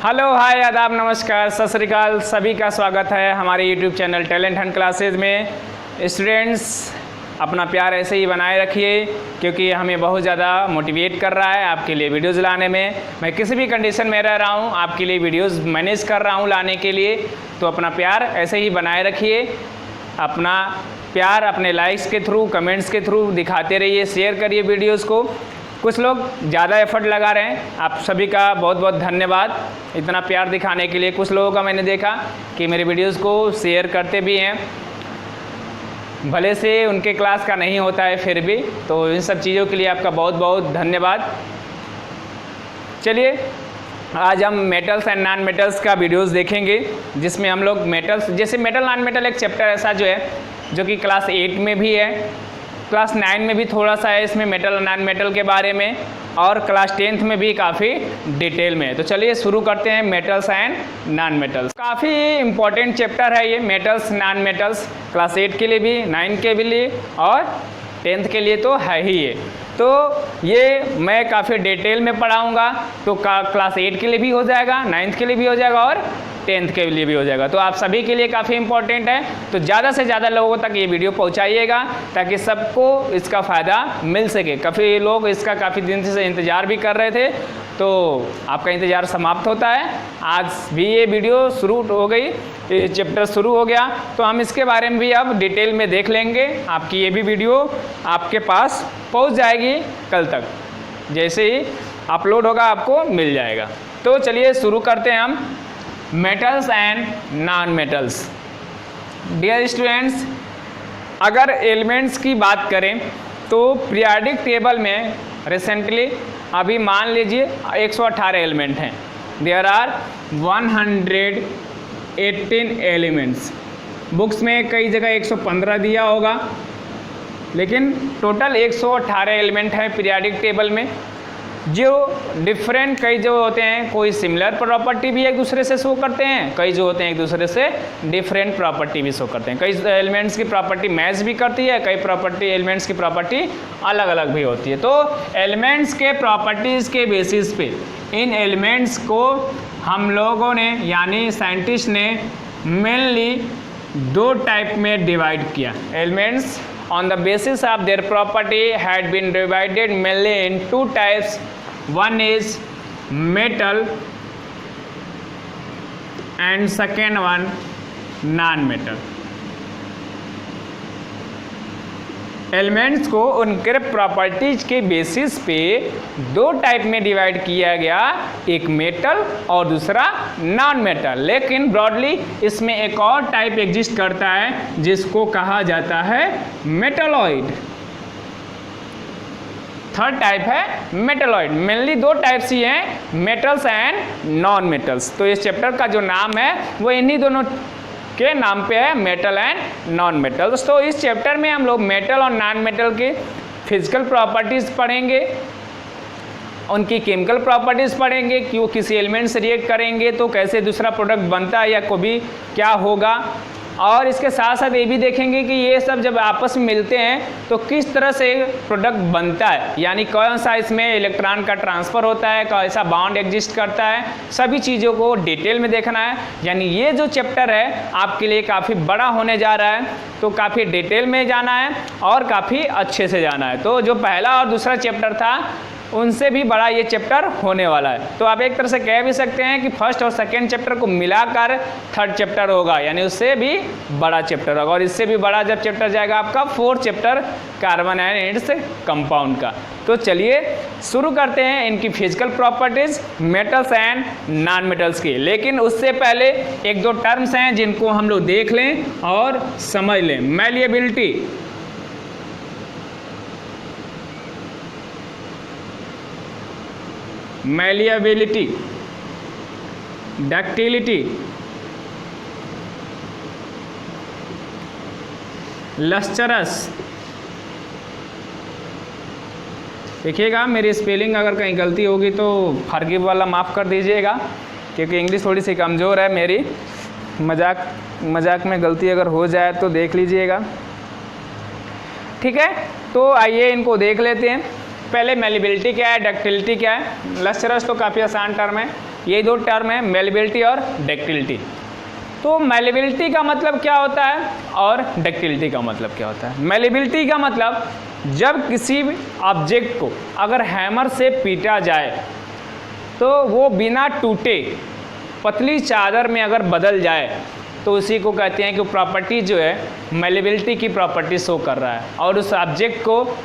Hello hi आदाब नमस्कार सत श्री अकाल, सभी का स्वागत है हमारे YouTube channel talent Hunt classes में। स्टूडेंट्स अपना प्यार ऐसे ही बनाए रखिए क्योंकि हमें बहुत ज़्यादा मोटिवेट कर रहा है आपके लिए वीडियोज़ लाने में। मैं किसी भी कंडीशन में रह रहा हूँ आपके लिए वीडियोज़ मैनेज कर रहा हूँ लाने के लिए, तो अपना प्यार ऐसे ही बनाए रखिए। अपना प्यार अपने लाइक्स के थ्रू, कमेंट्स के थ्रू दिखाते रहिए, शेयर करिए वीडियोज़ को। कुछ लोग ज़्यादा एफर्ट लगा रहे हैं, आप सभी का बहुत बहुत धन्यवाद इतना प्यार दिखाने के लिए। कुछ लोगों का मैंने देखा कि मेरे वीडियोज़ को शेयर करते भी हैं, भले से उनके क्लास का नहीं होता है फिर भी, तो इन सब चीज़ों के लिए आपका बहुत बहुत धन्यवाद। चलिए आज हम मेटल्स एंड नॉन मेटल्स का वीडियोस देखेंगे, जिसमें हम लोग मेटल्स, जैसे मेटल नॉन मेटल एक चैप्टर ऐसा जो है जो कि क्लास 8 में भी है, क्लास 9 में भी थोड़ा सा है इसमें मेटल नॉन मेटल के बारे में, और क्लास 10th में भी काफ़ी डिटेल में है। तो चलिए शुरू करते हैं मेटल्स एंड नॉन मेटल्स। काफ़ी इंपॉर्टेंट चैप्टर है ये मेटल्स नॉन मेटल्स, क्लास 8 के लिए भी, 9 के भी लिए और 10th के लिए तो है ही ये। तो ये मैं काफ़ी डिटेल में पढ़ाऊँगा, तो क्लास 8 के लिए भी हो जाएगा, 9th के लिए भी हो जाएगा और 10th के लिए भी हो जाएगा। तो आप सभी के लिए काफ़ी इंपॉर्टेंट है, तो ज़्यादा से ज़्यादा लोगों तक ये वीडियो पहुंचाइएगा ताकि सबको इसका फ़ायदा मिल सके। काफ़ी लोग इसका काफ़ी दिन से इंतज़ार भी कर रहे थे, तो आपका इंतज़ार समाप्त होता है। आज भी ये वीडियो शुरू हो गई, ये चैप्टर शुरू हो गया, तो हम इसके बारे में भी अब डिटेल में देख लेंगे। आपकी ये भी वीडियो आपके पास पहुँच जाएगी कल तक, जैसे ही अपलोड होगा आपको मिल जाएगा। तो चलिए शुरू करते हैं हम metals and non metals. Dear students, अगर एलिमेंट्स की बात करें तो पीरियोडिक टेबल में रिसेंटली अभी मान लीजिए 118 एलिमेंट हैं। There are 118 elements. बुक्स में कई जगह 115 दिया होगा, लेकिन टोटल 118 एलिमेंट हैं पीरियोडिक टेबल में, जो डिफरेंट कई जो होते हैं, कोई सिमिलर प्रॉपर्टी भी एक दूसरे से शो करते हैं, कई जो होते हैं एक दूसरे से डिफरेंट प्रॉपर्टी भी शो करते हैं। कई एलिमेंट्स की प्रॉपर्टी मैच भी करती है, कई प्रॉपर्टी एलिमेंट्स की प्रॉपर्टी अलग अलग भी होती है। तो एलिमेंट्स के प्रॉपर्टीज़ के बेसिस पे इन एलिमेंट्स को हम लोगों ने यानी साइंटिस्ट ने मेनली 2 टाइप में डिवाइड किया। Elements on the basis of their property had been divided mainly in 2 types. One is metal and second one non-metal. Elements को उनके प्रॉपर्टीज के बेसिस पे 2 टाइप में डिवाइड किया गया, एक मेटल और दूसरा नॉन मेटल। लेकिन ब्रॉडली इसमें एक और टाइप एग्जिस्ट करता है जिसको कहा जाता है मेटलॉइड। थर्ड टाइप है मेटलॉइड। मेनली 2 टाइप्स ही हैं, मेटल्स एंड नॉन मेटल्स। तो इस चैप्टर का जो नाम है वो इन्हीं दोनों के नाम पे है, मेटल एंड नॉन मेटल्स। तो इस चैप्टर में हम लोग मेटल और नॉन मेटल के फिजिकल प्रॉपर्टीज़ पढ़ेंगे, उनकी केमिकल प्रॉपर्टीज़ पढ़ेंगे कि वो किसी एलिमेंट से रिएक्ट करेंगे तो कैसे दूसरा प्रोडक्ट बनता है या कोई भी क्या होगा, और इसके साथ साथ ये भी देखेंगे कि ये सब जब आपस में मिलते हैं तो किस तरह से प्रोडक्ट बनता है, यानी कौन सा इसमें इलेक्ट्रॉन का ट्रांसफ़र होता है, कैसा बॉन्ड एग्जिस्ट करता है, सभी चीज़ों को डिटेल में देखना है। यानी ये जो चैप्टर है आपके लिए काफ़ी बड़ा होने जा रहा है, तो काफ़ी डिटेल में जाना है और काफ़ी अच्छे से जाना है। तो जो पहला और दूसरा चैप्टर था उनसे भी बड़ा ये चैप्टर होने वाला है। तो आप एक तरह से कह भी सकते हैं कि फर्स्ट और सेकंड चैप्टर को मिलाकर थर्ड चैप्टर होगा, यानी उससे भी बड़ा चैप्टर होगा। और इससे भी बड़ा जब चैप्टर जाएगा आपका 4th chapter carbon and its compound का। तो चलिए शुरू करते हैं इनकी physical properties metals and non metals की। लेकिन उससे पहले 1-2 टर्म्स हैं जिनको हम लोग देख लें और समझ लें। Malleability, malleability, ductility, lustrous. देखिएगा मेरी स्पेलिंग अगर कहीं गलती होगी तो फॉरगिव वाला माफ़ कर दीजिएगा, क्योंकि इंग्लिश थोड़ी सी कमज़ोर है मेरी। मजाक में गलती अगर हो जाए तो देख लीजिएगा, ठीक है। तो आइए इनको देख लेते हैं। पहले मैलिबिलिटी क्या है, डक्टिलिटी क्या है। लस्चरस तो काफ़ी आसान टर्म है, ये दो टर्म है, मेलेबिलिटी और डक्टिलिटी। तो मेलेबिलिटी का मतलब क्या होता है और डक्टिलिटी का मतलब क्या होता है? मेलेबिलिटी का मतलब जब किसी भी ऑब्जेक्ट को अगर हैमर से पीटा जाए तो वो बिना टूटे पतली चादर में अगर बदल जाए तो उसी को कहते हैं कि प्रॉपर्टी जो है मेलेबिलिटी की प्रॉपर्टी शो कर रहा है और उस ऑब्जेक्ट को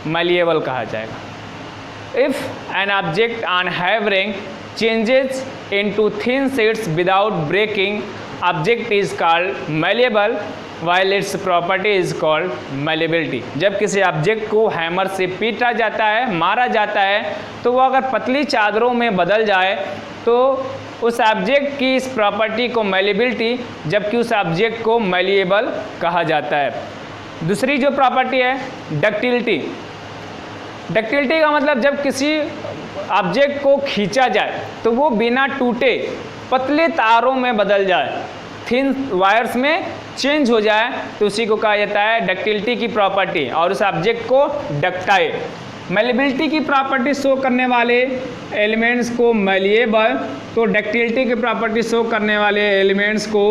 मैलिएबल कहा जाएगा। If an object on hammering changes into thin sheets without breaking, object is called malleable while its property is called malleability। जब किसी ऑब्जेक्ट को हैमर से पीटा जाता है, मारा जाता है, तो वो अगर पतली चादरों में बदल जाए तो उस ऑब्जेक्ट की इस प्रॉपर्टी को मैलिएबिलिटी, जबकि उस ऑब्जेक्ट को मैलिएबल कहा जाता है। दूसरी जो प्रॉपर्टी है डक्टिलिटी। डक्टिलिटी का मतलब जब किसी ऑब्जेक्ट को खींचा जाए तो वो बिना टूटे पतले तारों में बदल जाए, थिन वायर्स में चेंज हो जाए, तो उसी को कहा जाता है डक्टिलिटी की प्रॉपर्टी और उस ऑब्जेक्ट को डक्टाइल। मैलिएबिलिटी की प्रॉपर्टी शो करने वाले एलिमेंट्स को मैलिएबल, तो डक्टिलिटी की प्रॉपर्टी शो करने वाले एलिमेंट्स को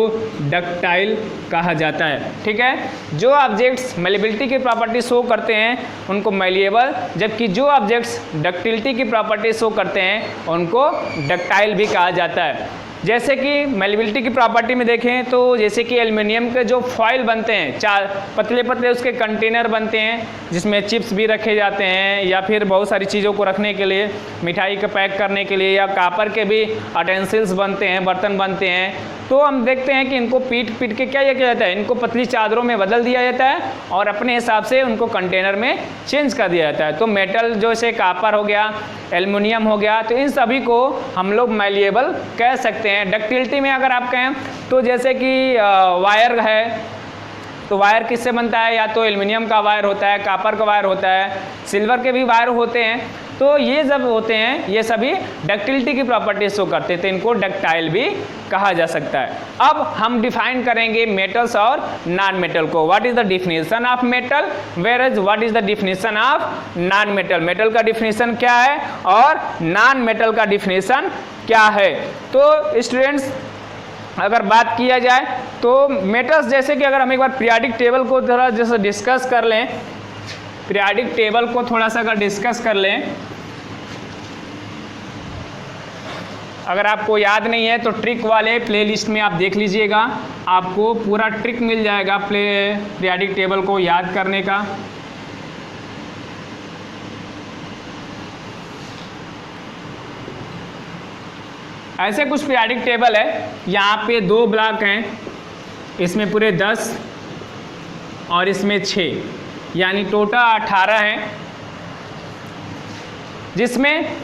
डक्टाइल कहा जाता है। ठीक है, जो ऑब्जेक्ट्स मैलिएबिलिटी की प्रॉपर्टी शो करते हैं उनको मैलिएबल, जबकि जो ऑब्जेक्ट्स डक्टिलिटी की प्रॉपर्टी शो करते हैं उनको डक्टाइल भी कहा जाता है। जैसे कि मैलिएबिलिटी की प्रॉपर्टी में देखें तो जैसे कि एल्युमिनियम के जो फॉइल बनते हैं, चार पतले पतले उसके कंटेनर बनते हैं जिसमें चिप्स भी रखे जाते हैं या फिर बहुत सारी चीज़ों को रखने के लिए, मिठाई का पैक करने के लिए, या कापर के भी अटेंसिल्स बनते हैं, बर्तन बनते हैं। तो हम देखते हैं कि इनको पीट के क्या किया जाता है, इनको पतली चादरों में बदल दिया जाता है और अपने हिसाब से उनको कंटेनर में चेंज कर दिया जाता है। तो मेटल जैसे कापर हो गया, एल्युमिनियम हो गया, तो इन सभी को हम लोग मैलिएबल कह सकते हैं। डक्टिलिटी में अगर आप कहें तो जैसे कि वायर है, तो वायर किससे बनता है? या तो एल्युमिनियम का वायर होता है, कापर का वायर होता है, सिल्वर के भी वायर होते हैं। तो ये जब होते हैं ये सभी डक्टिलिटी की प्रॉपर्टी शो करते हैं, तो इनको डक्टाइल भी कहा जा सकता है। अब हम डिफाइन करेंगे मेटल्स और नॉन मेटल को। What is the definition of metal, where is what is the definition of non metal. Metal का डिफिनेशन क्या है और नॉन मेटल का डिफिनेशन क्या है। तो स्टूडेंट्स अगर बात किया जाए तो मेटल्स, जैसे कि अगर हम एक बार पीरियोडिक टेबल को थोड़ा जैसे डिस्कस कर लें, पीरियोडिक टेबल को थोड़ा सा अगर डिस्कस कर लें, अगर आपको याद नहीं है तो ट्रिक वाले प्लेलिस्ट में आप देख लीजिएगा, आपको पूरा ट्रिक मिल जाएगा पीरियोडिक टेबल को याद करने का। ऐसे कुछ पीरियोडिक टेबल है, यहाँ पे 2 ब्लॉक हैं, इसमें पूरे 10 और इसमें 6, यानी टोटल 18 हैं, जिसमें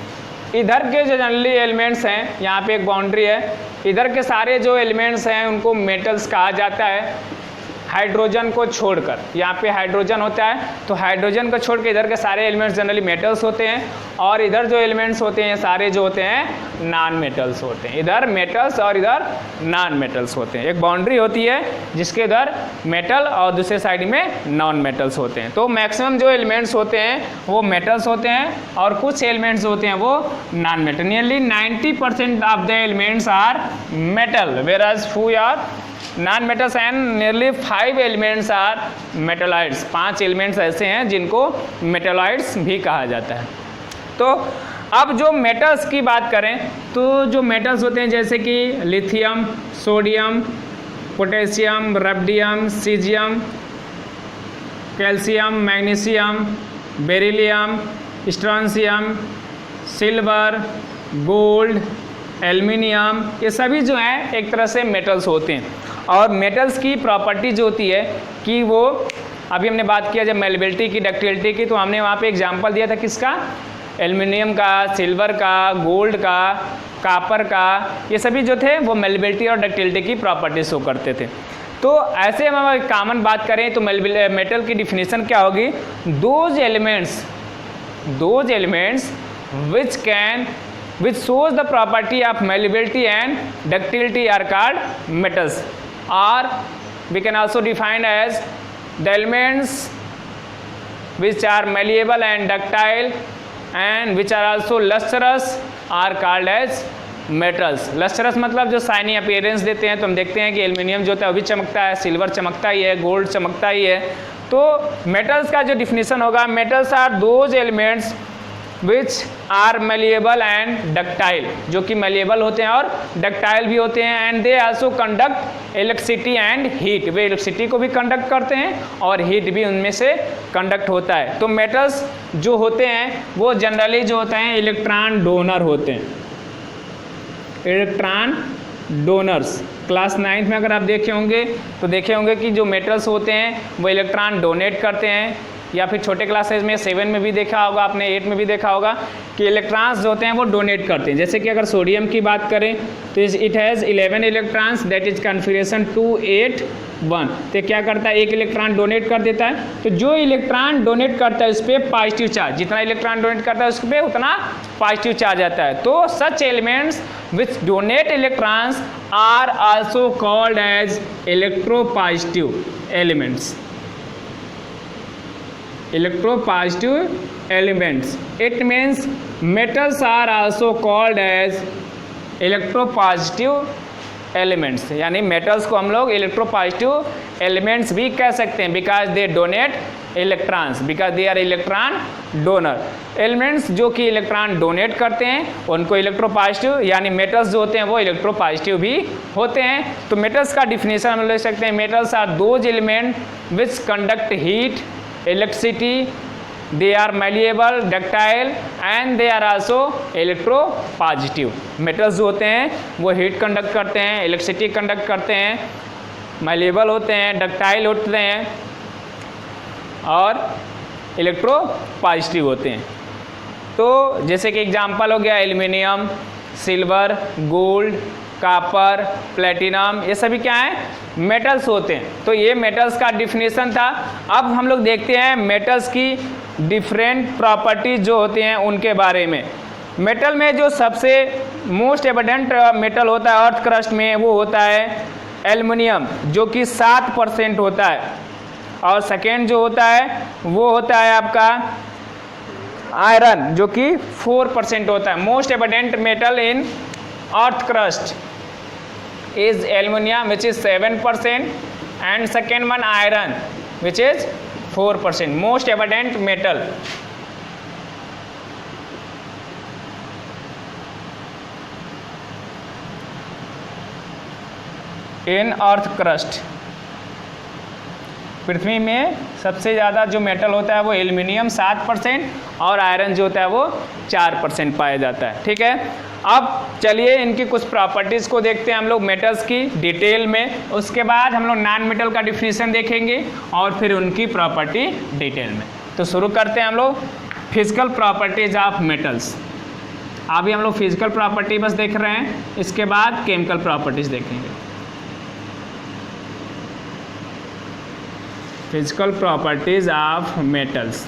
इधर के जो जनरली एलिमेंट्स हैं, यहाँ पे एक बाउंड्री है, इधर के सारे जो एलिमेंट्स हैं उनको मेटल्स कहा जाता है, हाइड्रोजन को छोड़कर। यहाँ पे हाइड्रोजन होता है, तो हाइड्रोजन को छोड़ के इधर के सारे एलिमेंट्स जनरली मेटल्स होते हैं, और इधर जो एलिमेंट्स होते हैं सारे जो होते हैं नॉन मेटल्स होते हैं। इधर मेटल्स और इधर नॉन मेटल्स होते हैं। एक बाउंड्री होती है जिसके इधर मेटल और दूसरे साइड में नॉन मेटल्स होते हैं। तो मैक्सिमम जो एलिमेंट्स होते हैं वो मेटल्स होते हैं और कुछ एलिमेंट्स होते हैं वो non metal. Nearly 90% of the elements are metal, whereas few are non metals and nearly 5 elements are metalloids. 5 elements ऐसे हैं जिनको मेटलॉइड्स भी कहा जाता है। तो अब जो मेटल्स की बात करें तो जो मेटल्स होते हैं जैसे कि lithium, sodium, potassium, rubidium, caesium, calcium, magnesium, beryllium, strontium, silver, gold, aluminium, ये सभी जो हैं एक तरह से मेटल्स होते हैं। और मेटल्स की प्रॉपर्टी जो होती है कि वो, अभी हमने बात किया जब मैलिएबिलिटी की, डक्टिलिटी की, तो हमने वहाँ पे एग्जांपल दिया था किसका? एल्युमिनियम का, सिल्वर का, गोल्ड का, कापर का, ये सभी जो थे वो मैलिएबिलिटी और डक्टिलिटी की प्रॉपर्टी शो करते थे। तो ऐसे हम कॉमन बात करें तो मेटल की डिफिनेशन क्या होगी? Those elements which shows the property of malleability and ductility are called metals, or we can also define as the elements which are malleable and ductile and which are also lustrous are called as metals. Lustrous मतलब जो shiny appearance देते हैं, तो हम देखते हैं कि aluminium जो होता है वो भी चमकता है, सिल्वर चमकता ही है, गोल्ड चमकता ही है। तो मेटल्स का जो डिफिनीशन होगा, metals are those elements which are malleable and ductile, जो कि मेलिएबल होते हैं और डक्टाइल भी होते हैं। And they also conduct electricity and heat, way electricity को भी कंडक्ट करते हैं और हीट भी उनमें से कंडक्ट होता है। तो मेटल्स जो होते हैं वो जनरली जो होते हैं इलेक्ट्रॉन डोनर होते हैं, इलेक्ट्रॉन डोनर्स। क्लास 9th में अगर आप देखे होंगे तो देखे होंगे कि जो मेटल्स होते हैं वो इलेक्ट्रॉन डोनेट करते हैं, या फिर छोटे क्लासेज में 7 में भी देखा होगा आपने, 8 में भी देखा होगा कि इलेक्ट्रॉन्स जो होते हैं वो डोनेट करते हैं। जैसे कि अगर सोडियम की बात करें तो it has 11 electrons, that is configuration 281। तो क्या करता है, एक इलेक्ट्रॉन डोनेट कर देता है। तो जो इलेक्ट्रॉन डोनेट करता है उस पर पॉजिटिव चार्ज, जितना इलेक्ट्रॉन डोनेट करता है उस पर उतना पॉजिटिव चार्ज आता है। तो such elements which donate electrons are also called as electropositive elements, electropositive elements. It means metals are also called as electropositive elements, यानी metals को हम लोग electropositive elements भी कह सकते हैं, because they donate electrons, because they are electron donor. Elements जो कि इलेक्ट्रॉन डोनेट करते हैं उनको इलेक्ट्रोपॉजिटिव, यानी मेटल्स जो होते हैं वो इलेक्ट्रोपॉजिटिव भी होते हैं। तो मेटल्स का डिफिनेशन हम ले सकते हैं, metals are those element which conduct heat, electricity, they are malleable, ductile and they are also electropositive. metals जो होते हैं वो हीट कंडक्ट करते हैं, इलेक्ट्रिसिटी कंडक्ट करते हैं, malleable होते हैं, ductile होते हैं और इलेक्ट्रोपॉजिटिव होते हैं। तो जैसे कि एग्जांपल हो गया aluminium, silver, gold, copper, platinum, ये सभी क्या है, मेटल्स होते हैं। तो ये मेटल्स का डिफिनेशन था। अब हम लोग देखते हैं मेटल्स की डिफरेंट प्रॉपर्टीज जो होते हैं उनके बारे में। मेटल में जो सबसे मोस्ट एविडेंट मेटल होता है अर्थ क्रस्ट में वो होता है एल्युमिनियम, जो कि 7% होता है, और सेकेंड जो होता है वो होता है आपका आयरन, जो कि 4% होता है। Most evident metal in earth crust is aluminum which is 7% and second one iron which is 4%, most abundant metal. in earth crust, पृथ्वी में सबसे ज़्यादा जो मेटल होता है वो एल्युमिनियम 7% और आयरन जो होता है वो 4% पाया जाता है। ठीक है, अब चलिए इनकी कुछ प्रॉपर्टीज़ को देखते हैं हम लोग मेटल्स की डिटेल में, उसके बाद हम लोग नॉन मेटल का डिफिनीशन देखेंगे और फिर उनकी प्रॉपर्टी डिटेल में। तो शुरू करते हैं हम लोग फिजिकल प्रॉपर्टीज ऑफ मेटल्स। अभी हम लोग फिजिकल प्रॉपर्टी बस देख रहे हैं, इसके बाद केमिकल प्रॉपर्टीज देखेंगे। Physical properties of metals.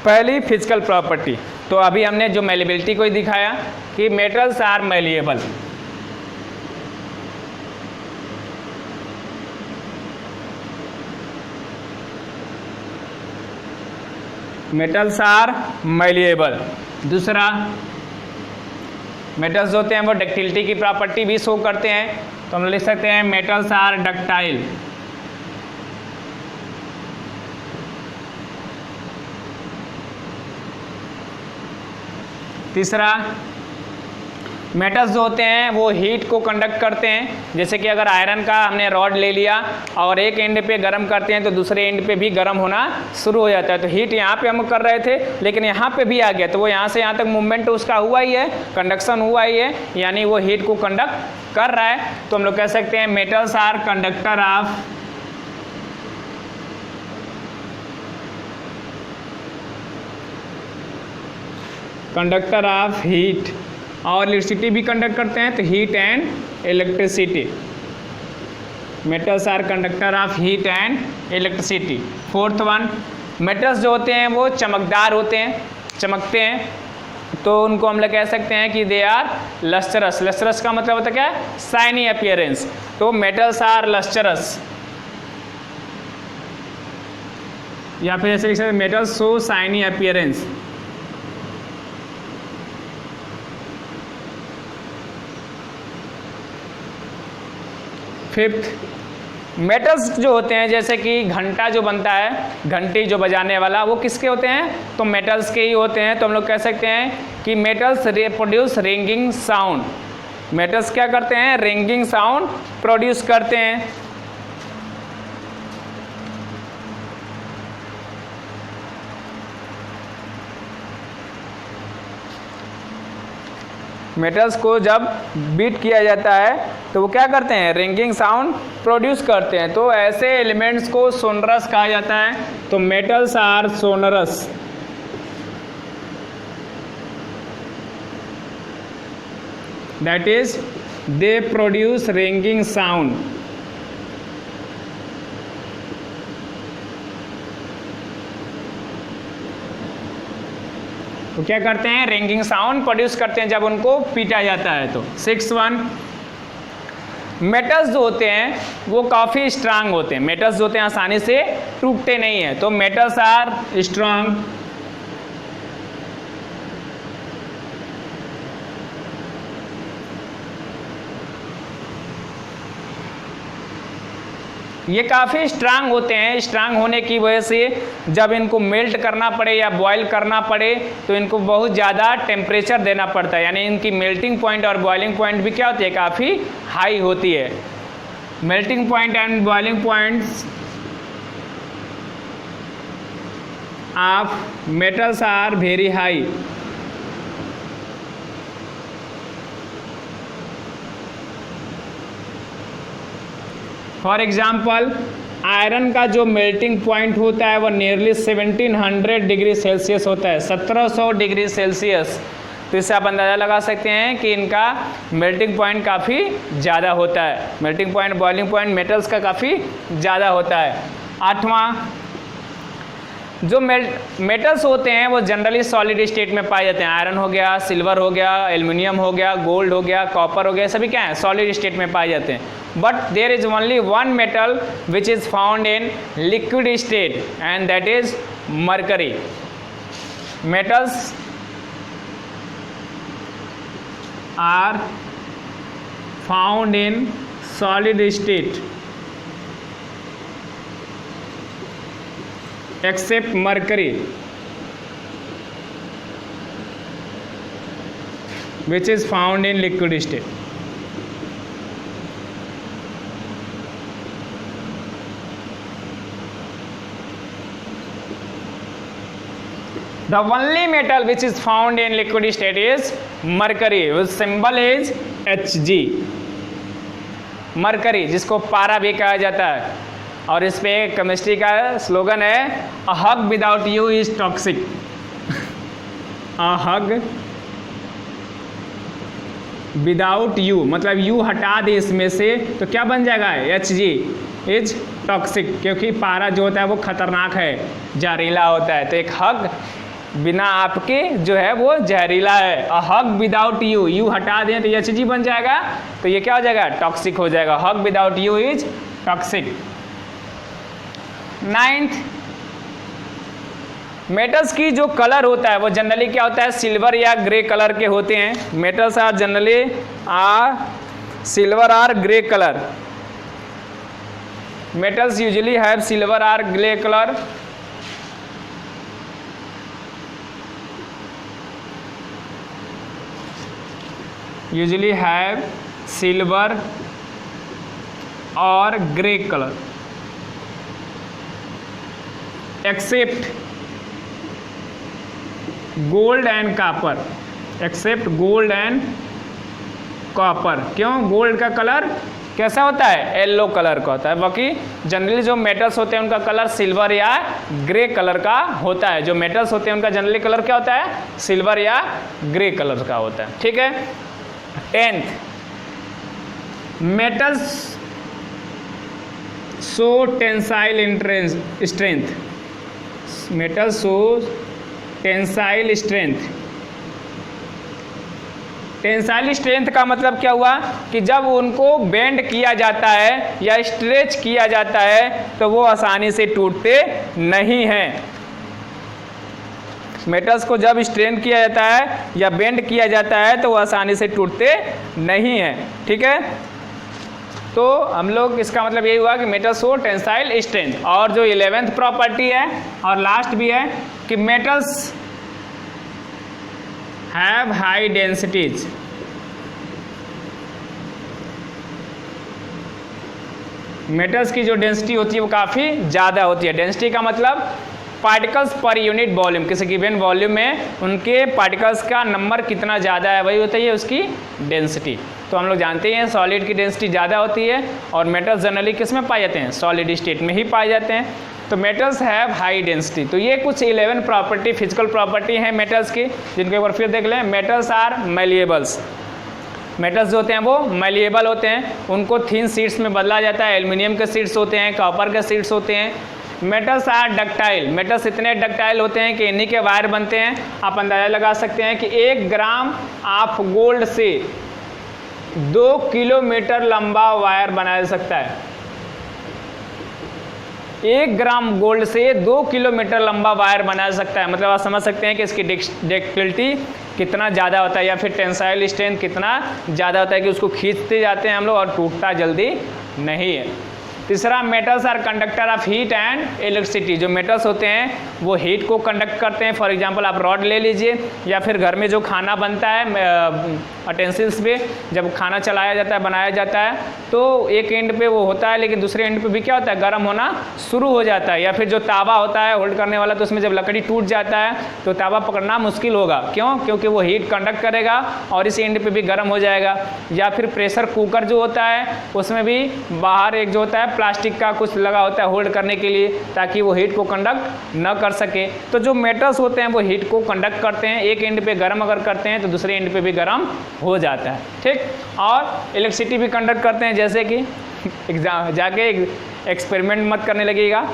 पहली फिजिकल प्रॉपर्टी, तो अभी हमने जो मेलेबिलिटी को ही दिखाया कि metals are malleable. Metals are malleable. दूसरा, मेटल्स होते हैं वो डक्टिलिटी की प्रॉपर्टी भी शो करते हैं, तो हम लिख सकते हैं मेटल्स आर डक्टाइल। तीसरा, मेटल्स जो होते हैं वो हीट को कंडक्ट करते हैं, जैसे कि अगर आयरन का हमने रॉड ले लिया और एक एंड पे गर्म करते हैं तो दूसरे एंड पे भी गर्म होना शुरू हो जाता है। तो हीट यहाँ पे हम कर रहे थे लेकिन यहाँ पे भी आ गया, तो वो यहाँ से यहाँ तक मूवमेंट उसका हुआ ही है, कंडक्शन हुआ ही है, यानी वो हीट को कंडक्ट कर रहा है। तो हम लोग कह सकते हैं metals are conductor of heat, और इलेक्ट्रिसिटी भी कंडक्ट करते हैं, तो heat and electricity. Metals are conductor of heat and electricity. Fourth one, metals जो होते हैं वो चमकदार होते हैं, चमकते हैं, तो उनको हम लोग कह सकते हैं कि दे आर लस्टरस। लस्टरस का मतलब होता है क्या, शाइनी अपीयरेंस। तो मेटल्स आर लस्टरस। या फिर ऐसे लिख सकते metals show shiny appearance. Fifth, metals जो होते हैं जैसे कि घंटा जो बनता है, घंटी जो बजाने वाला, वो किसके होते हैं? तो मेटल्स के ही होते हैं। तो हम लोग कह सकते हैं कि metals produce ringing sound. Metals क्या करते हैं? रिंगिंग साउंड प्रोड्यूस करते हैं। मेटल्स को जब बीट किया जाता है तो वो क्या करते हैं? रिंगिंग साउंड प्रोड्यूस करते हैं। तो ऐसे एलिमेंट्स को सोनरस कहा जाता है। तो metals are sonorous. That is they produce ringing sound. तो क्या करते हैं? रिंगिंग साउंड प्रोड्यूस करते हैं जब उनको पीटा जाता है। तो 6 मेटल्स जो होते हैं वो काफ़ी स्ट्रांग होते हैं। मेटल्स जो होते हैं आसानी से टूटते नहीं हैं। तो मेटल्स आर स्ट्रांग। ये काफ़ी स्ट्रांग होते हैं। स्ट्रांग होने की वजह से जब इनको मेल्ट करना पड़े या बॉयल करना पड़े तो इनको बहुत ज़्यादा टेम्परेचर देना पड़ता है। यानी इनकी मेल्टिंग पॉइंट और बॉइलिंग पॉइंट भी क्या होती है? काफ़ी हाई होती है। Melting point and boiling points of metals are very high. For example, iron का जो मेल्टिंग पॉइंट होता है वो नियरली 1700 डिग्री सेल्सियस होता है, 1700 डिग्री सेल्सियस। तो इससे आप अंदाज़ा लगा सकते हैं कि इनका मेल्टिंग पॉइंट काफ़ी ज़्यादा होता है। Melting point, boiling point metals का काफ़ी ज़्यादा होता है। 8वां, जो मेटल्स होते हैं वो जनरली सॉलिड स्टेट में पाए जाते हैं। आयरन हो गया, सिल्वर हो गया, एल्युमिनियम हो गया, गोल्ड हो गया, कॉपर हो गया, सभी क्या है? सॉलिड स्टेट में पाए जाते हैं। But there is only one metal which is found in liquid state and that is mercury. Metals are found in solid state except mercury which is found in liquid state. The only metal which is found in liquid state is mercury, whose symbol is Hg. Mercury, जिसको पारा भी कहा जाता है, और इस पे chemistry का स्लोगन है a hug without you is toxic. A hug without you मतलब यू हटा दे इसमें से तो क्या बन जाएगा? Hg इज टॉक्सिक, क्योंकि पारा जो होता है वो खतरनाक है, जहरीला होता है। तो एक हग बिना आपके जो है वो जहरीला है। A hug without you, you हटा दें तो Hg बन जाएगा। तो ये क्या हो जाएगा? टॉक्सिक हो जाएगा। Hug without you is toxic. 9th, metals की जो कलर होता है वो जनरली क्या होता है? सिल्वर या ग्रे कलर के होते हैं। Metals are generally silver or grey colour. Metals usually have silver or grey colour. Usually have silver और grey colour except gold and copper. Except gold and copper. क्यों? Gold का colour कैसा होता है? Yellow colour का होता है। बाकी जनरली जो मेटल्स होते हैं उनका कलर सिल्वर या ग्रे कलर का होता है। जो मेटल्स होते हैं उनका जनरली कलर क्या होता है? सिल्वर या ग्रे कलर का होता है। ठीक है। 10th, metals show tensile strength. Metals show tensile strength tensile strength का मतलब क्या हुआ कि जब उनको बेंड किया जाता है या स्ट्रेच किया जाता है तो वो आसानी से टूटते नहीं हैं। मेटल्स को जब स्ट्रेन किया जाता है या बेंड किया जाता है तो वो आसानी से टूटते नहीं हैं। ठीक है, तो हम लोग इसका मतलब यही हुआ कि मेटल्स को टेंसाइल स्ट्रेंथ। और जो 11th प्रॉपर्टी है और लास्ट भी है कि metals have high densities. Metals की जो डेंसिटी होती है वो काफ़ी ज़्यादा होती है। डेंसिटी का मतलब पार्टिकल्स पर यूनिट वॉल्यूम, किसी गिवन वॉल्यूम में उनके पार्टिकल्स का नंबर कितना ज़्यादा है वही होता है उसकी डेंसिटी। तो हम लोग जानते हैं सॉलिड की डेंसिटी ज़्यादा होती है और मेटल्स जनरली किस में पाए जाते हैं, सॉलिड स्टेट में ही पाए जाते हैं। तो मेटल्स हैव हाई डेंसिटी। तो ये कुछ 11 प्रॉपर्टी, फिजिकल प्रॉपर्टी हैं मेटल्स की, जिनको एक बार फिर देख लें। Metals are मैलिएबल्स। मेटल्स जो होते हैं वो मैलिएबल होते हैं, उनको थिन शीट्स में बदला जाता है। एल्युमिनियम के शीट्स होते हैं, कॉपर के शीट्स होते हैं। Metals are ductile. मेटल्स इतने डक्टाइल होते हैं कि इन्हीं के वायर बनते हैं। आप अंदाज़ा लगा सकते हैं कि 1 ग्राम ऑफ गोल्ड से 2 किलोमीटर लंबा वायर बनाया जा सकता है। 1 ग्राम गोल्ड से 2 किलोमीटर लंबा वायर बनाया जा सकता है। मतलब आप समझ सकते हैं कि इसकी डक्टिलिटी कितना ज़्यादा होता है या फिर टेंसाइल स्ट्रेंथ कितना ज़्यादा होता है कि उसको खींचते जाते हैं हम लोग और टूटता जल्दी नहीं है। तीसरा, metals are conductor of heat and electricity. जो मेटल्स होते हैं वो हीट को कंडक्ट करते हैं। फॉर एग्जांपल आप रॉड ले लीजिए या फिर घर में जो खाना बनता है अटेंसिल्स पे, जब खाना चलाया जाता है, बनाया जाता है, तो एक एंड पे वो होता है लेकिन दूसरे एंड पे भी क्या होता है, गर्म होना शुरू हो जाता है। या फिर जो तावा होता है होल्ड करने वाला, तो उसमें जब लकड़ी टूट जाता है तो तावा पकड़ना मुश्किल होगा। क्यों? क्योंकि वो हीट कंडक्ट करेगा और इस एंड पे भी गर्म हो जाएगा। या फिर प्रेशर कुकर जो होता है उसमें भी बाहर एक जो होता है प्लास्टिक का कुछ लगा होता है होल्ड करने के लिए, ताकि वो हीट को कंडक्ट न कर सके। तो जो मेटल्स होते हैं वो हीट को कंडक्ट करते हैं। एक एंड पे गर्म अगर करते हैं तो दूसरे एंड पे भी गर्म हो जाता है। ठीक, और इलेक्ट्रिसिटी भी कंडक्ट करते हैं। जैसे कि जाके एक्सपेरिमेंट मत करने लगेगा,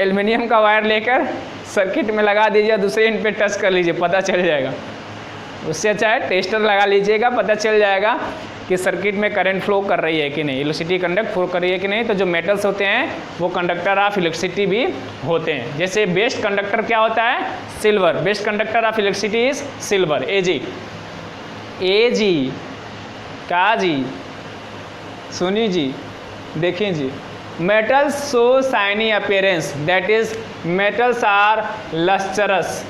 एल्युमिनियम का वायर लेकर सर्किट में लगा दीजिए, दूसरे एंड पे टच कर लीजिए, पता चल जाएगा। उससे अच्छा है टेस्टर लगा लीजिएगा, पता चल जाएगा कि सर्किट में करंट फ्लो कर रही है कि नहीं, इलेक्ट्रिसिटी कंडक्ट फ्लो कर रही है कि नहीं। तो जो मेटल्स होते हैं वो कंडक्टर ऑफ इलेक्ट्रिसिटी भी होते हैं। जैसे बेस्ट कंडक्टर क्या होता है, silver. Best conductor of electricity is silver. एजी काजी सुनी जी, देखिए जी, metals show shiny appearance, that is metals are lustrous.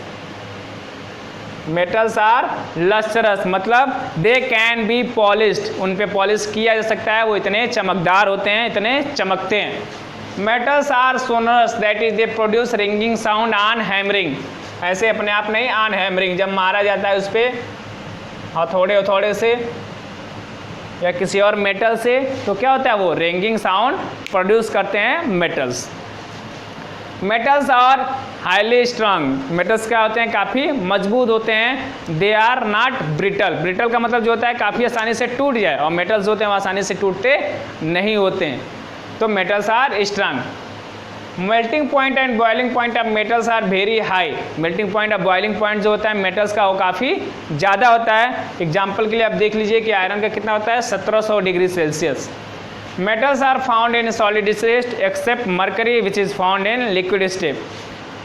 Metals are lustrous मतलब दे कैन बी पॉलिश्ड, उन पे पॉलिश किया जा सकता है, वो इतने चमकदार होते हैं, इतने चमकते हैं। Metals are sonorous, that is they produce ringing sound on hammering. ऐसे अपने आप नहीं, ऑन हैमरिंग, जब मारा जाता है उस पर हथौड़े से या किसी और मेटल से, तो क्या होता है, वो रिंगिंग साउंड प्रोड्यूस करते हैं metals. Metals are highly strong. Metals क्या होते हैं, काफ़ी मजबूत होते हैं। They are not brittle. Brittle का मतलब जो होता है काफ़ी आसानी से टूट जाए, और मेटल्स होते हैं वो आसानी से टूटते नहीं होते हैं। तो metals are strong. Melting point and boiling point of metals are very high. Melting point और बॉइलिंग पॉइंट जो होता है मेटल्स का वो काफ़ी ज़्यादा होता है। एग्जाम्पल के लिए आप देख लीजिए कि आयरन का कितना होता है, 1700 degree Celsius. Metals are found in solid state except mercury which is found in liquid state.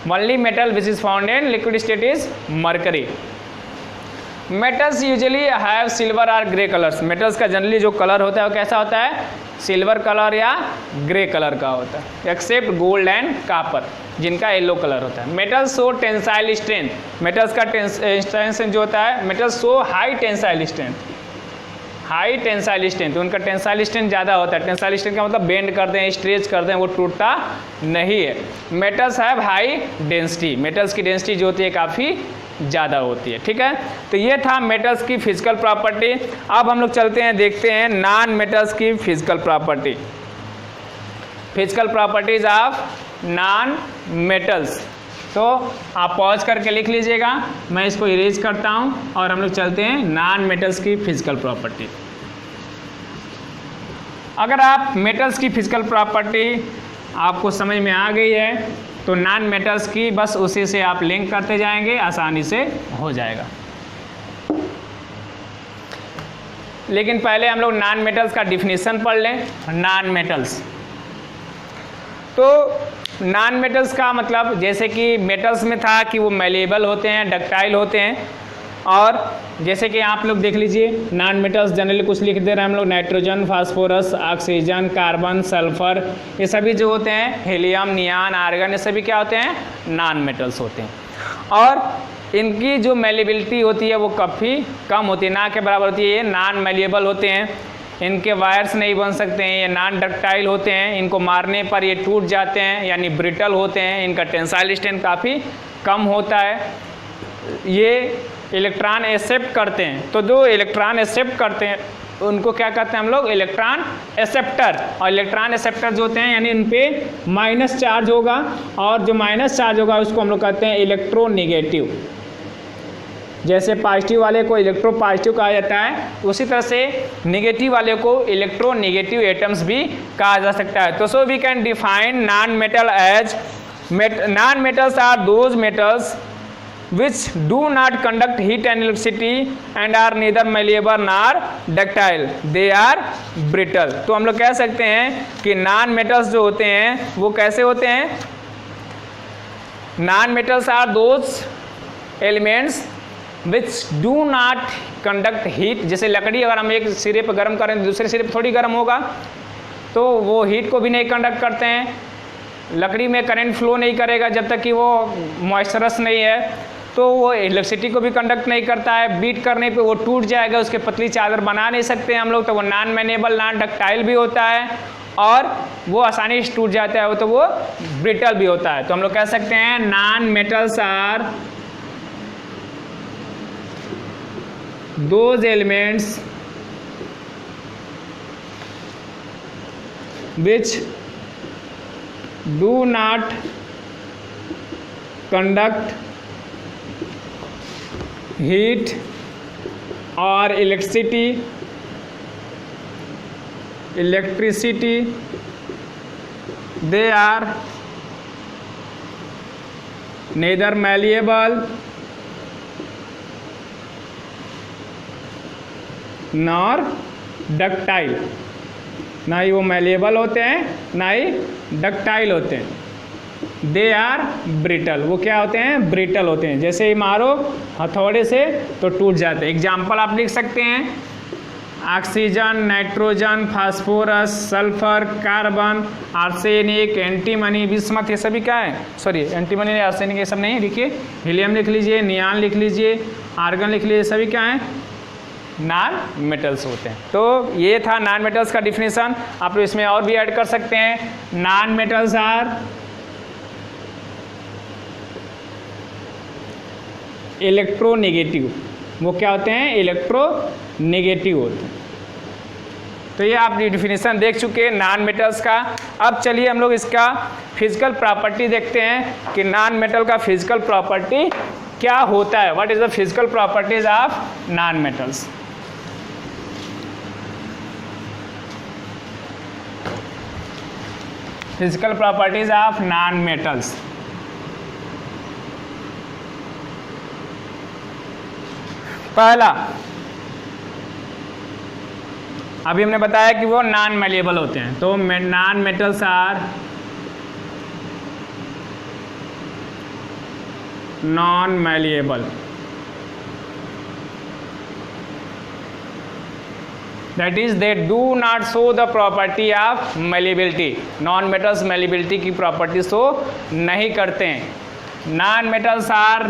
Only metal which is found in liquid state is mercury. Metals usually have silver or grey colors. Metals का generally जो colour होता है वो कैसा होता है, silver colour या grey colour का होता है, एक्सेप्ट गोल्ड एंड कॉपर जिनका येलो कलर होता है। Metals show tensile strength. Metals का टेंसाइल जो होता है, metals show high tensile strength. High tensile strength, उनका टेंसाइल स्ट्रेंथ ज़्यादा होता है। टेंसाइल स्ट्रेंथ का मतलब बेंड करते हैं, स्ट्रेच करते हैं, वो टूटता नहीं है। Metals have high density. Metals की डेंसिटी जो होती है काफ़ी ज़्यादा होती है। ठीक है, तो ये था मेटल्स की फिजिकल प्रॉपर्टी। अब हम लोग चलते हैं, देखते हैं नॉन मेटल्स की physical property. Physical properties of non metals. तो आप पॉज करके लिख लीजिएगा, मैं इसको इरेज करता हूँ और हम लोग चलते हैं नॉन मेटल्स की फिजिकल प्रॉपर्टी। अगर आप मेटल्स की फिजिकल प्रॉपर्टी आपको समझ में आ गई है तो नॉन मेटल्स की बस उसी से आप लिंक करते जाएंगे, आसानी से हो जाएगा। लेकिन पहले हम लोग नॉन मेटल्स का डिफिनीशन पढ़ लें। नॉन मेटल्स, तो नॉन मेटल्स का मतलब जैसे कि मेटल्स में था कि वो मैलेबल होते हैं, डक्टाइल होते हैं, और जैसे कि आप लोग देख लीजिए नॉन मेटल्स जनरली कुछ लिख दे रहे हैं हम लोग, nitrogen, phosphorus, oxygen, carbon, sulphur, ये सभी जो होते हैं, हीलियम, नियान, आर्गन, ये सभी क्या होते हैं, नॉन मेटल्स होते हैं। और इनकी जो मैलेबिलिटी होती है वो काफ़ी कम होती है, ना के बराबर होती है। ये नॉन मैलेबल होते हैं, इनके वायर्स नहीं बन सकते हैं, ये नॉन डक्टाइल होते हैं, इनको मारने पर ये टूट जाते हैं यानी ब्रिटल होते हैं, इनका टेंसाइल स्ट्रेंथ काफ़ी कम होता है, ये इलेक्ट्रॉन एक्सेप्ट करते हैं। तो जो इलेक्ट्रॉन एक्सेप्ट करते हैं उनको क्या कहते हैं हम लोग, इलेक्ट्रॉन एक्सेप्टर। और इलेक्ट्रॉन एक्सेप्टर जो होते हैं यानी इन पे माइनस चार्ज होगा, और जो माइनस चार्ज होगा उसको हम लोग कहते हैं इलेक्ट्रोनेगेटिव। जैसे पॉजिटिव वाले को इलेक्ट्रो पॉजिटिव कहा जाता है, उसी तरह से नेगेटिव वाले को इलेक्ट्रोनेगेटिव एटम्स भी कहा जा सकता है। तो so we can define non metal as, non metals are those metals which do not conduct heat and electricity and are neither malleable nor ductile, they are brittle। तो हम लोग कह सकते हैं कि नॉन मेटल्स जो होते हैं वो कैसे होते हैं, non metals are those elements which do not conduct heat। जैसे लकड़ी अगर हम एक सिरे पर गर्म करें तो दूसरे सिरे पर थोड़ी गर्म होगा, तो वो हीट को भी नहीं कंडक्ट करते हैं। लकड़ी में करंट फ्लो नहीं करेगा जब तक कि वो मॉइस्चरस नहीं है, तो वो इलेक्ट्रिसिटी को भी कंडक्ट नहीं करता है, बीट करने पे वो टूट जाएगा, उसके पतली चादर बना नहीं सकते हम लोग, तो वो नॉन मैनेबल, नॉन डक्टाइल भी होता है, और वो आसानी से टूट जाता है, तो वो ब्रिटल भी होता है। तो हम लोग कह सकते हैं non metals are those elements which do not conduct heat or electricity, they are neither malleable nor ductile। ना ही वो मैलेबल होते हैं ना ही डक्टाइल होते हैं, दे आर ब्रिटल। वो क्या होते हैं, ब्रिटल होते हैं। जैसे ही मारो हथौड़े से तो टूट जाते हैं। एग्जाम्पल आप लिख सकते हैं, oxygen, nitrogen, phosphorus, sulphur, carbon, arsenic, antimony, bismuth, ये सभी क्या है, सॉरी एंटीमनी आर्सेनिक ये सब नहीं लिखिए, हीलियम लिख लीजिए, नियान लिख लीजिए, आर्गन लिख लीजिए, सभी क्या हैं, नॉन मेटल्स होते हैं। तो ये था नॉन मेटल्स का डिफिनीशन। आप लोग इसमें और भी ऐड कर सकते हैं, नॉन मेटल्स आर इलेक्ट्रोनेगेटिव। वो क्या होते हैं, इलेक्ट्रोनेगेटिव होते हैं। तो ये आप डिफिनीशन देख चुके हैं नॉन मेटल्स का। अब चलिए हम लोग इसका फिजिकल प्रॉपर्टी देखते हैं कि नॉन मेटल का फिजिकल प्रॉपर्टी क्या होता है। What is the physical properties of non metals. Physical properties of non metals. पहला, अभी हमने बताया कि वो नॉन मैलेबल होते हैं, तो non metals are non malleable. That is they do not show the property of malleability. Non metals malleability की प्रॉपर्टी शो नहीं करते हैं। नॉन मेटल्स आर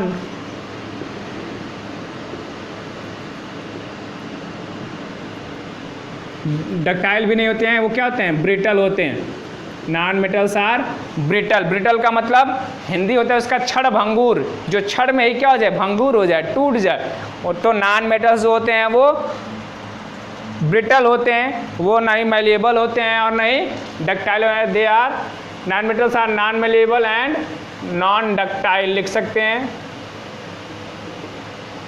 डक्टाइल भी नहीं होते हैं, वो क्या होते हैं, ब्रिटल होते हैं। Non metals are brittle. Brittle का मतलब हिंदी होता है उसका क्षण भंगूर, जो क्षण में ही क्या हो जाए, भंगूर हो जाए, टूट जाए। और तो नॉन मेटल्स जो होते हैं वो ब्रिटल होते हैं, वो ना ही मैलेबल होते हैं और ना ही ductile. They are non metals are non malleable and non ductile लिख सकते हैं।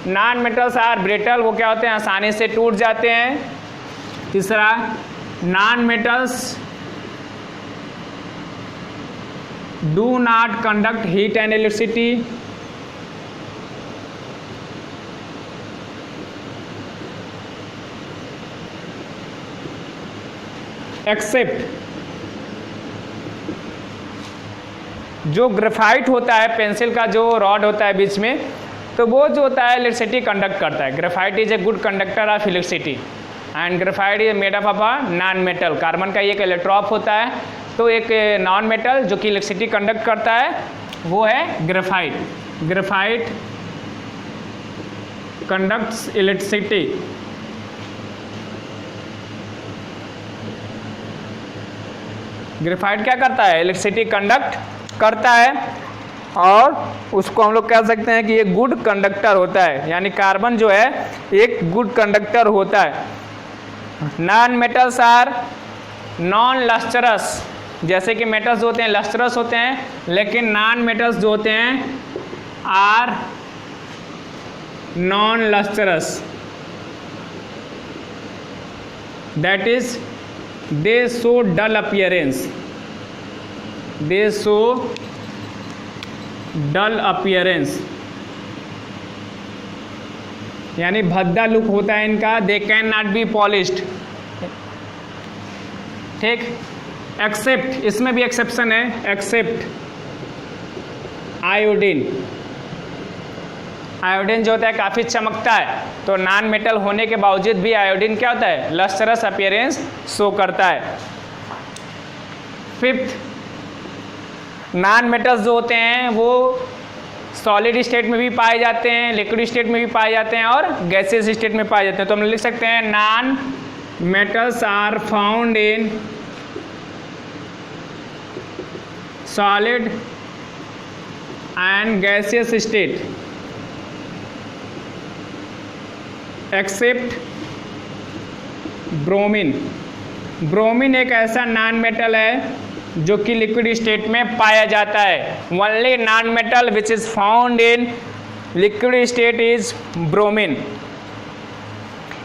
नॉन मेटल्स आर ब्रिटल, वो क्या होते हैं, आसानी से टूट जाते हैं। तीसरा, non metals do not conduct heat and electricity. Except जो ग्रेफाइट होता है, पेंसिल का जो रॉड होता है बीच में, तो वो जो होता है इलेक्ट्रिसिटी कंडक्ट करता है। Graphite is a good conductor of electricity and graphite is made up of a non metal. Carbon का एक इलेक्ट्रॉप होता है, तो एक नॉन मेटल जो कि इलेक्ट्रिसिटी कंडक्ट करता है वो है graphite. Graphite conducts electricity. Graphite क्या करता है? इलेक्ट्रिसिटी कंडक्ट करता है, और उसको हम लोग कह सकते हैं कि एक गुड कंडक्टर होता है, यानी कार्बन जो है एक गुड कंडक्टर होता है। Non metals are non lustrous, जैसे कि मेटल्स होते हैं लस्टरस होते हैं, लेकिन नॉन मेटल्स जो होते हैं are non lustrous, that is they show dull appearance, they show dull appearance, यानी भद्दा लुक होता है इनका। They can not be polished, ठीक। एक्सेप्ट, इसमें भी एक्सेप्शन है, एक्सेप्ट आयोडीन। आयोडीन जो होता है काफ़ी चमकता है, तो नॉन मेटल होने के बावजूद भी आयोडीन क्या होता है? लस्टरस अपीयरेंस शो करता है। फिफ्थ, नॉन मेटल्स जो होते हैं वो सॉलिड स्टेट में भी पाए जाते हैं, लिक्विड स्टेट में भी पाए जाते हैं और गैसियस स्टेट में पाए जाते हैं। तो हम लिख सकते हैं non metals are found in solid and gaseous state except bromine. Bromine एक ऐसा नॉन मेटल है जो कि लिक्विड स्टेट में पाया जाता है। Only non metal which is found in liquid state is bromine.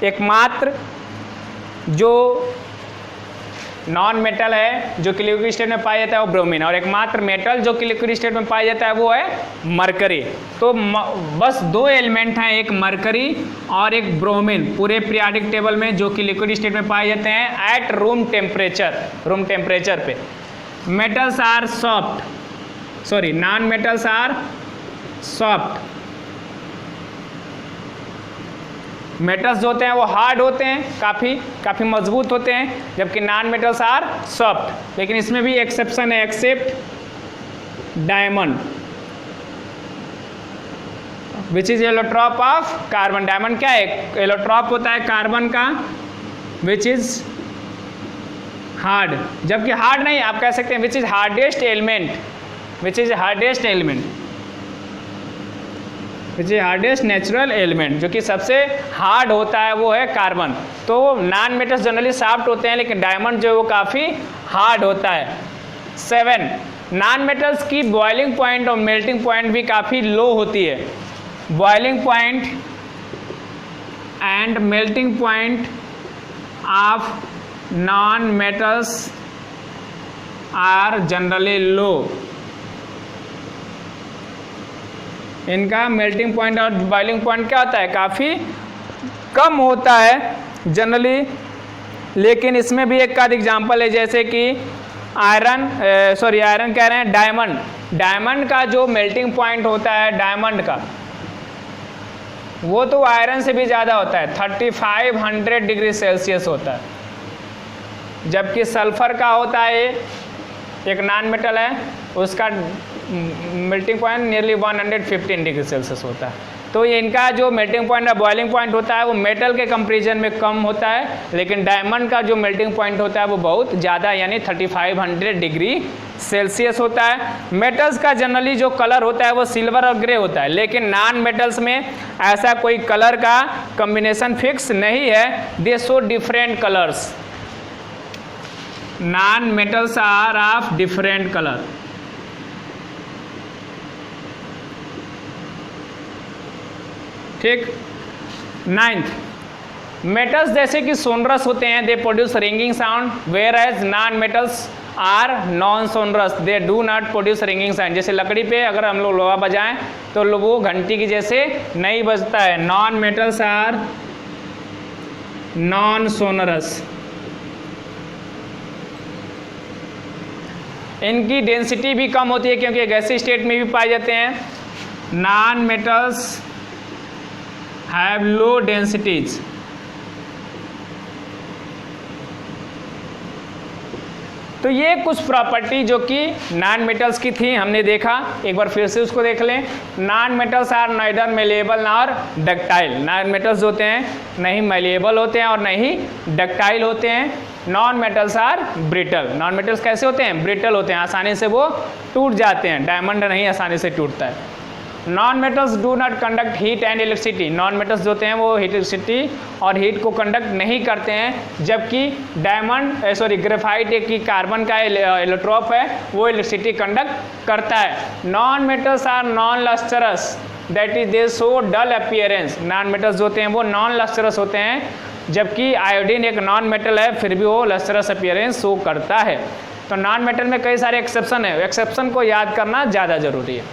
एकमात्र जो नॉन मेटल है जो कि लिक्विड स्टेट में पाया जाता है वो ब्रोमीन, और एकमात्र मेटल जो कि लिक्विड स्टेट में पाया जाता है वो है मरकरी। तो बस दो एलिमेंट हैं, एक मरकरी और एक ब्रोमीन पूरे पीरियोडिक टेबल में, जो कि लिक्विड स्टेट में पाए जाते हैं एट रूम टेम्परेचर पे। Metals are soft, sorry non metals are soft. Metals जो होते हैं वो हार्ड होते हैं, काफ़ी मजबूत होते हैं, जबकि नॉन मेटल्स आर सॉफ्ट। लेकिन इसमें भी एक्सेप्शन है, except diamond which is allotrope of carbon. Diamond क्या है? एलोट्रॉप होता है कार्बन का, विच इज हार्ड, जबकि हार्ड नहीं, आप कह सकते हैं which is hardest element, which is hardest element, which is hardest natural element, जो कि सबसे हार्ड होता है वो है कार्बन। तो नॉन मेटल्स जनरली सॉफ्ट होते हैं, लेकिन डायमंड जो है वो काफ़ी हार्ड होता है। 7, नॉन मेटल्स की बॉइलिंग पॉइंट और मेल्टिंग पॉइंट भी काफ़ी लो होती है। Boiling point and melting point of non metals are generally low. इनका मेल्टिंग पॉइंट और बॉइलिंग पॉइंट क्या होता है? काफ़ी कम होता है जनरली। लेकिन इसमें भी एक आध एग्जाम्पल है, जैसे कि आयरन कह रहे हैं, डायमंड का जो मेल्टिंग पॉइंट होता है डायमंड का, वो तो आयरन से भी ज़्यादा होता है, 3500 डिग्री सेल्सियस होता है। जबकि सल्फर का होता है, एक नॉन मेटल है, उसका melting point nearly 115 degree Celsius होता है। तो ये इनका जो मेल्टिंग पॉइंट और बॉइलिंग पॉइंट होता है वो मेटल के कंपेरिजन में कम होता है, लेकिन डायमंड का जो मेल्टिंग पॉइंट होता है वो बहुत ज़्यादा, यानी 3500 डिग्री सेल्सियस होता है। मेटल्स का जनरली जो कलर होता है वो सिल्वर और ग्रे होता है, लेकिन नॉन मेटल्स में ऐसा कोई कलर का कम्बिनेशन फिक्स नहीं है, they show different colours. Non metals are of different colour. ठीक। 9th, मेटल्स जैसे कि सोनरस होते हैं, they produce ringing sound, whereas non metals are non sonorous, they do not produce ringing sound. जैसे लकड़ी पे अगर हम लोग लोहा बजाएं तो वो घंटी की जैसे नहीं बजता है। Non metals are non sonorous. इनकी डेंसिटी भी कम होती है क्योंकि गैसीय स्टेट में भी पाए जाते हैं। Non metals have low densities. तो ये कुछ प्रॉपर्टी जो कि नॉन मेटल्स की थी हमने देखा, एक बार फिर से उसको देख लें। Non metals are neither malleable nor ductile. Non metals होते हैं नहीं मेलेबल होते हैं और नहीं डक्टाइल होते हैं। Non metals are brittle. Non metals कैसे होते हैं? ब्रिटल होते हैं, आसानी से वो टूट जाते हैं। डायमंड नहीं आसानी से टूटता है। Non metals do not conduct heat and electricity. Non metals जो होते हैं वो इलेक्ट्रिसिटी और हीट को कंडक्ट नहीं करते हैं, जबकि डायमंड ग्रेफाइट एक की कार्बन का इलेक्ट्रोप है वो इलेक्ट्रिसिटी कंडक्ट करता है। Non metals are non lustrous, that is they show dull appearance. Non metals जो होते हैं वो नॉन लस्टरस होते हैं, जबकि आयोडीन एक नॉन मेटल है फिर भी वो लस्टरस अपीयरेंस शो करता है। तो नॉन मेटल में कई सारे एक्सेप्शन है, एक्सेप्शन को याद करना ज़्यादा जरूरी है।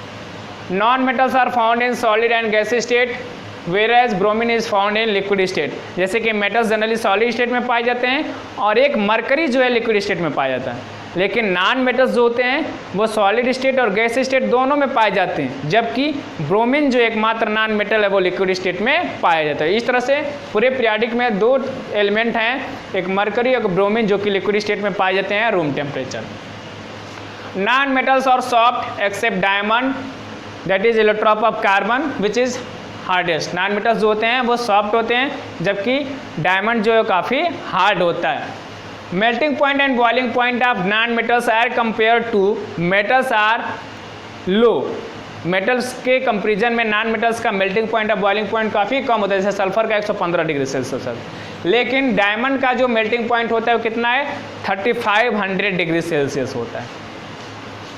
Non metals are found in solid and gaseous state where bromine is found in liquid state. जैसे कि मेटल्स जनरली सॉलिड स्टेट में पाए जाते हैं और एक मरकरी जो है लिक्विड स्टेट में पाया जाता है, लेकिन नॉन मेटल्स जो होते हैं वो सॉलिड स्टेट और गैसी स्टेट दोनों में पाए जाते हैं, जबकि ब्रोमीन जो एकमात्र नॉन मेटल है वो लिक्विड स्टेट में पाया जाता है। इस तरह से पूरे पीरियोडिक में दो एलिमेंट हैं, एक मरकरी और ब्रोमीन, जो कि लिक्विड स्टेट में पाए जाते हैं रूम टेम्परेचर। नॉन मेटल्स और soft except diamond that is allotrope of carbon which is hardest. Non metals जो होते हैं वो सॉफ्ट होते हैं, जबकि डायमंड जो है काफ़ी हार्ड होता है। Melting point and boiling point of non metals are compare to metals are low. Metals के कंपेरिजन में नॉन मेटल्स का मेल्टिंग पॉइंट और बॉइलिंग पॉइंट काफ़ी कम होता है, जैसे सल्फर का 115 डिग्री सेल्सियस है, लेकिन डायमंड का जो मेल्टिंग पॉइंट होता है वो कितना है? 3500 डिग्री सेल्सियस होता है।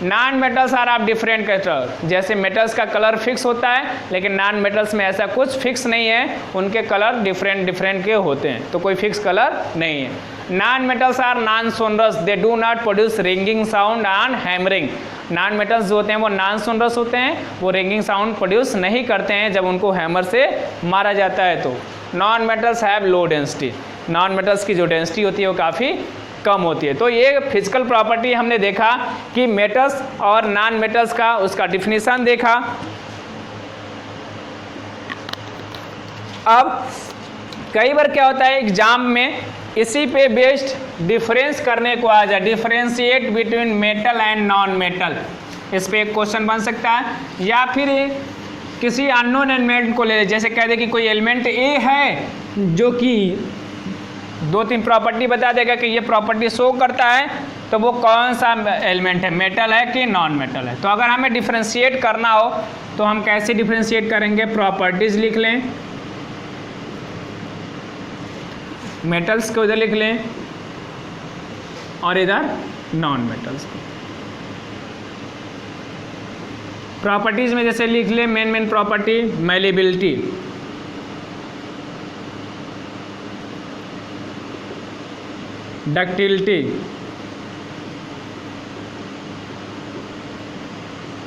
Non metals are of different colour. जैसे मेटल्स का कलर फिक्स होता है, लेकिन नॉन मेटल्स में ऐसा कुछ फिक्स नहीं है, उनके कलर डिफरेंट के होते हैं, तो कोई फिक्स कलर नहीं है। Non metals are non sonorous, they do not produce ringing sound on hammering. Non metals जो होते हैं वो नॉन सोनरस होते हैं, वो रिंगिंग साउंड प्रोड्यूस नहीं करते हैं जब उनको हैमर से मारा जाता है। तो non metals have low density. Non metals की जो डेंसिटी होती है वो काफ़ी कम होती है। तो ये फिजिकल प्रॉपर्टी हमने देखा कि मेटल्स और नॉन मेटल्स का उसका डिफिनीशन देखा। अब कई बार क्या होता है एग्जाम में इसी पे बेस्ड डिफरेंस करने को आ जाए, differentiate between metal and non metal, इस पे एक क्वेश्चन बन सकता है। या फिर किसी अननोन एलिमेंट को ले, जैसे कह दे कि कोई एलिमेंट ए है जो कि 2-3 प्रॉपर्टी बता देगा कि ये प्रॉपर्टी शो करता है, तो वो कौन सा एलिमेंट है, मेटल है कि नॉन मेटल है। तो अगर हमें डिफरेंशिएट करना हो तो हम कैसे डिफरेंशिएट करेंगे? प्रॉपर्टीज़ लिख लें, मेटल्स को इधर लिख लें और इधर नॉन मेटल्स को। प्रॉपर्टीज़ में जैसे लिख लें main property malleability, ductility,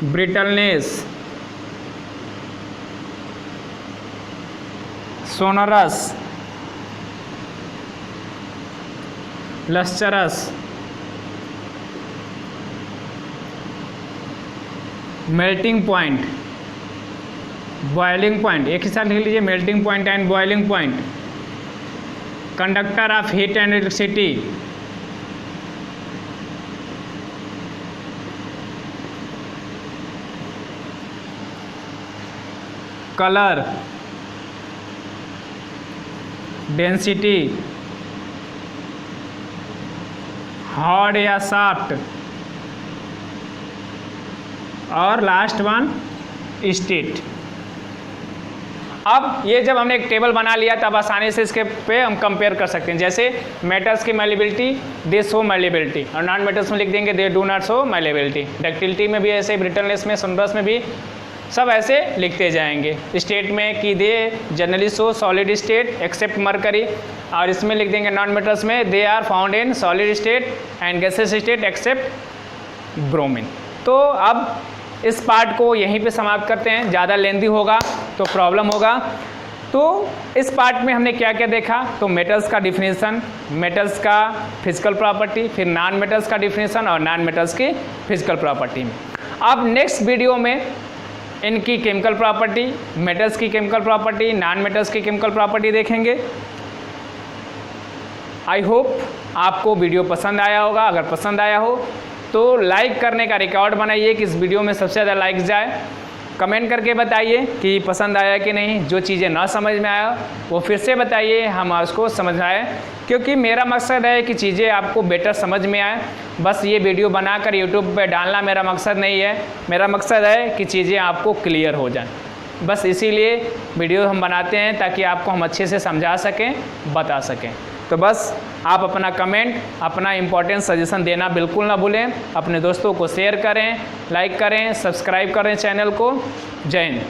brittleness, sonorous, lustrous, melting point, boiling point, एक ही साथ लिख लीजिए melting point and boiling point, conductor of heat and electricity, colour, density, hard या सॉफ्ट, और लास्ट वन स्टेट। अब ये जब हमने एक टेबल बना लिया तब आसानी से इसके पे हम कंपेयर कर सकते हैं। जैसे मेटल्स की मैलिबिलिटी, दे शो मैलिबिलिटी, और नॉन मेटल्स में लिख देंगे they do not show malleability. Ductility में भी ऐसे, ब्रिटलनेस में, सोनरस में भी, सब ऐसे लिखते जाएंगे। स्टेट में कि they generally show solid state except mercury, और इसमें लिख देंगे नॉन मेटल्स में they are found in solid state and gases state except bromine. तो अब इस पार्ट को यहीं पे समाप्त करते हैं, ज़्यादा लेंदी होगा तो प्रॉब्लम होगा। तो इस पार्ट में हमने क्या क्या देखा, तो मेटल्स का डिफिनीशन, मेटल्स का फिजिकल प्रॉपर्टी, फिर नॉन मेटल्स का डिफिनीशन और नॉन मेटल्स की फिजिकल प्रॉपर्टी में। अब नेक्स्ट वीडियो में इनकी केमिकल प्रॉपर्टी, मेटल्स की केमिकल प्रॉपर्टी, नॉन मेटल्स की केमिकल प्रॉपर्टी देखेंगे। आई होप आपको वीडियो पसंद आया होगा। अगर पसंद आया हो तो लाइक करने का रिकॉर्ड बनाइए कि इस वीडियो में सबसे ज़्यादा लाइक जाए। कमेंट करके बताइए कि पसंद आया कि नहीं, जो चीज़ें ना समझ में आया वो फिर से बताइए, हम उसको समझ आए, क्योंकि मेरा मकसद है कि चीज़ें आपको बेटर समझ में आए। बस ये वीडियो बनाकर यूट्यूब पे डालना मेरा मकसद नहीं है, मेरा मकसद है कि चीज़ें आपको क्लियर हो जाएं। बस इसीलिए वीडियो हम बनाते हैं ताकि आपको हम अच्छे से समझा सकें, बता सकें। तो बस आप अपना कमेंट, अपना इम्पोर्टेंट सजेशन देना बिल्कुल ना भूलें। अपने दोस्तों को शेयर करें, लाइक करें, सब्सक्राइब करें चैनल को। जय हिंद।